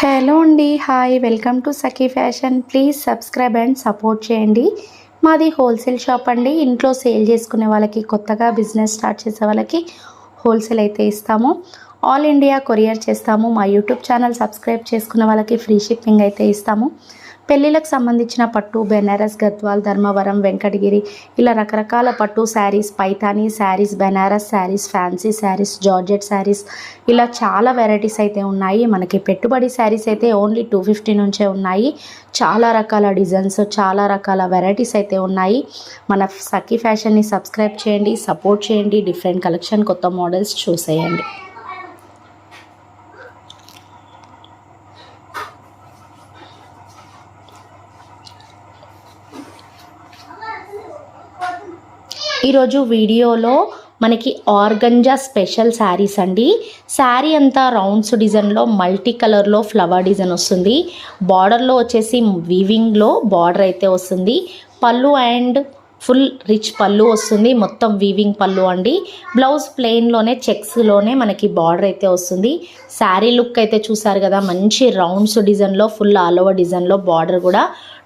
Hello అండి, hi, welcome to Sakhi fashion. Please subscribe and support చేయండి. మాది wholesale shop అండి. ఇంట్లో సేల్ చేసుకునే వాళ్ళకి, కొత్తగా బిజినెస్ స్టార్ట్ చేసే వాళ్ళకి హోల్సేల్ అయితే ఇస్తాము. ఆల్ ఇండియా కొరియర్ చేస్తాము. మా యూట్యూబ్ ఛానల్ సబ్స్క్రైబ్ చేసుకున్న వాళ్ళకి ఫ్రీ షిప్పింగ్ అయితే ఇస్తాము. పెళ్ళిళ్ళకు సంబంధించిన పట్టు, బెనారస్, గద్వాల్, ధర్మవరం, వెంకటగిరి ఇలా రకరకాల పట్టు శారీస్, పైతానీ శారీస్, బెనారస్ శారీస్, ఫ్యాన్సీ శారీస్, జార్జెట్ శారీస్ ఇలా చాలా వెరైటీస్ అయితే ఉన్నాయి. మనకి పెట్టుబడి శారీస్ అయితే ఓన్లీ 250 నుంచే ఉన్నాయి. చాలా రకాల డిజైన్స్, చాలా రకాల వెరైటీస్ అయితే ఉన్నాయి. మన సఖీ ఫ్యాషన్ని సబ్స్క్రైబ్ చేయండి, సపోర్ట్ చేయండి. డిఫరెంట్ కలెక్షన్, కొత్త మోడల్స్ చూసేయండి. ఈరోజు వీడియోలో మనకి ఆర్గంజా స్పెషల్ శారీస్ అండి. శారీ అంతా రౌండ్స్ డిజైన్లో, మల్టీ కలర్లో ఫ్లవర్ డిజైన్ వస్తుంది. బార్డర్లో వచ్చేసి వీవింగ్లో బార్డర్ అయితే వస్తుంది. పళ్ళు అండ్ ఫుల్ రిచ్ పళ్ళు వస్తుంది. మొత్తం వీవింగ్ పళ్ళు అండి. బ్లౌజ్ ప్లెయిన్లోనే చెక్స్లోనే మనకి బార్డర్ అయితే వస్తుంది. శారీ లుక్ అయితే చూసారు కదా, మంచి రౌండ్స్ డిజైన్లో, ఫుల్ ఆల్ ఓవర్ డిజైన్లో బార్డర్ కూడా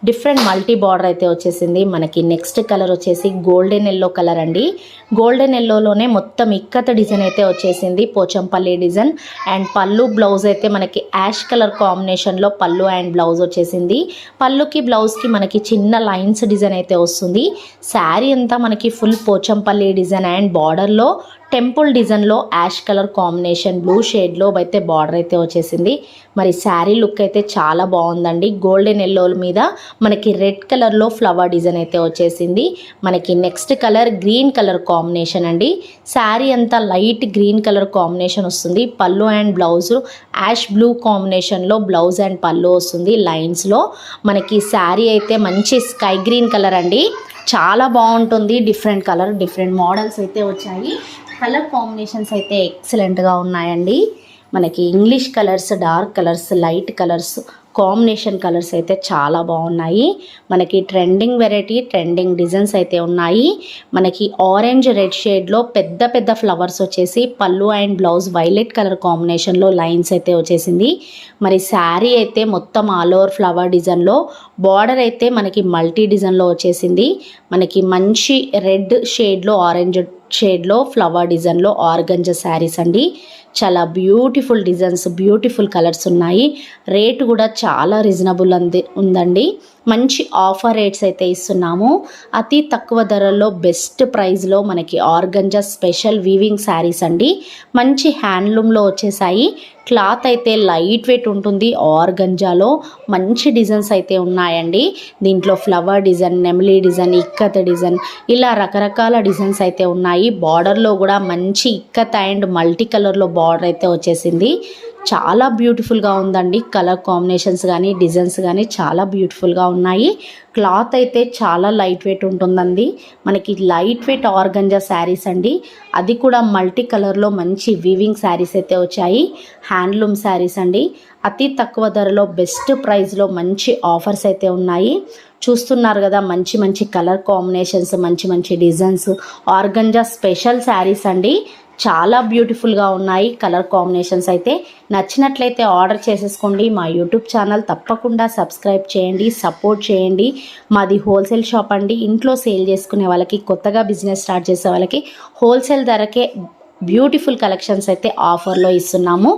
డిఫరెంట్ మల్టీ బార్డర్ అయితే వచ్చేసింది. మనకి నెక్స్ట్ కలర్ వచ్చేసి గోల్డెన్ ఎల్లో కలర్ అండి. గోల్డెన్ ఎల్లోలోనే మొత్తం ఇక్కత డిజైన్ అయితే వచ్చేసింది, పోచంపల్లి డిజైన్. అండ్ పళ్ళు బ్లౌజ్ అయితే మనకి యాష్ కలర్ కాంబినేషన్లో పళ్ళు అండ్ బ్లౌజ్ వచ్చేసింది. పళ్ళుకి బ్లౌజ్కి మనకి చిన్న లైన్స్ డిజైన్ అయితే వస్తుంది. శారీ అంతా మనకి ఫుల్ పోచంపల్లి డిజైన్ అండ్ బార్డర్లో టెంపుల్ డిజైన్లో యాష్ కలర్ కాంబినేషన్ బ్లూ షేడ్లో అయితే బార్డర్ అయితే వచ్చేసింది. మరి శారీ లుక్ అయితే చాలా బాగుందండి. గోల్డెన్ ఎల్లో మీద మనకి రెడ్ కలర్లో ఫ్లవర్ డిజైన్ అయితే వచ్చేసింది. మనకి next colour green colour combination అండి. శారీ అంతా లైట్ గ్రీన్ కలర్ కాంబినేషన్ వస్తుంది. పళ్ళు అండ్ బ్లౌజ్ యాష్ బ్లూ కాంబినేషన్లో బ్లౌజ్ అండ్ పళ్ళు వస్తుంది. లైన్స్లో మనకి శారీ అయితే మంచి స్కై గ్రీన్ కలర్ అండి. చాలా బాగుంటుంది. డిఫరెంట్ కలర్, డిఫరెంట్ మోడల్స్ అయితే వచ్చాయి. కలర్ కాంబినేషన్స్ అయితే ఎక్సలెంట్గా ఉన్నాయండి. మనకి English colours, dark colours, light colours combination colours అయితే చాలా బాగున్నాయి. మనకి ట్రెండింగ్ వెరైటీ, ట్రెండింగ్ డిజైన్స్ అయితే ఉన్నాయి. మనకి ఆరెంజ్ రెడ్ షేడ్లో పెద్ద పెద్ద ఫ్లవర్స్ వచ్చేసి పళ్ళు అండ్ బ్లౌజ్ వైలెట్ కలర్ కాంబినేషన్లో లైన్స్ అయితే వచ్చేసింది. మరి శారీ అయితే మొత్తం ఆల్ ఓవర్ ఫ్లవర్ డిజైన్లో, బార్డర్ అయితే మనకి మల్టీ డిజైన్లో వచ్చేసింది. మనకి మంచి రెడ్ షేడ్లో, ఆరెంజ్ షేడ్లో ఫ్లవర్ డిజైన్లో ఆర్గంజా శారీస్ అండి. చాలా బ్యూటిఫుల్ డిజైన్స్, బ్యూటిఫుల్ కలర్స్ ఉన్నాయి. రేటు కూడా చాలా రీజనబుల్ ఉందండి. మంచి ఆఫర్ రేట్స్ అయితే ఇస్తున్నాము. అతి తక్కువ ధరల్లో బెస్ట్ ప్రైస్లో మనకి ఆర్గంజా స్పెషల్ వీవింగ్ శారీస్ అండి. మంచి హ్యాండ్లూమ్లో వచ్చేసాయి. క్లాత్ అయితే లైట్ వెయిట్ ఉంటుంది. ఆర్గంజాలో మంచి డిజైన్స్ అయితే ఉన్నాయండి. దీంట్లో ఫ్లవర్ డిజైన్, నెమలి డిజైన్, ఇక్కత్ డిజైన్ ఇలా రకరకాల డిజైన్స్ అయితే ఉన్నాయి. బార్డర్లో కూడా మంచి ఇక్కత్ అండ్ మల్టీ కలర్లో బార్డర్ అయితే వచ్చేసింది. చాలా బ్యూటిఫుల్గా ఉందండి. కలర్ కాంబినేషన్స్ కానీ, డిజైన్స్ కానీ చాలా బ్యూటిఫుల్గా ఉన్నాయి. క్లాత్ అయితే చాలా లైట్ వెయిట్ ఉంటుందండి. మనకి లైట్ వెయిట్ ఆర్గంజా శారీస్ అండి. అది కూడా మల్టీ కలర్లో మంచి వీవింగ్ శారీస్ అయితే వచ్చాయి. హ్యాండ్లూమ్ శారీస్ అండి. అతి తక్కువ ధరలో బెస్ట్ ప్రైస్లో మంచి ఆఫర్స్ అయితే ఉన్నాయి. చూస్తున్నారు కదా, మంచి మంచి కలర్ కాంబినేషన్స్, మంచి మంచి డిజైన్స్, ఆర్గంజా స్పెషల్ శారీస్ అండి. చాలా బ్యూటిఫుల్గా ఉన్నాయి. కలర్ కాంబినేషన్స్ అయితే నచ్చినట్లయితే ఆర్డర్ చేసేసుకోండి. మా యూట్యూబ్ ఛానల్ తప్పకుండా సబ్స్క్రైబ్ చేయండి, సపోర్ట్ చేయండి. మాది హోల్సేల్ షాప్ అండి. ఇంట్లో సేల్ చేసుకునే వాళ్ళకి, కొత్తగా బిజినెస్ స్టార్ట్ చేసే వాళ్ళకి హోల్సేల్ ధరకే బ్యూటిఫుల్ కలెక్షన్స్ అయితే ఆఫర్లో ఇస్తున్నాము.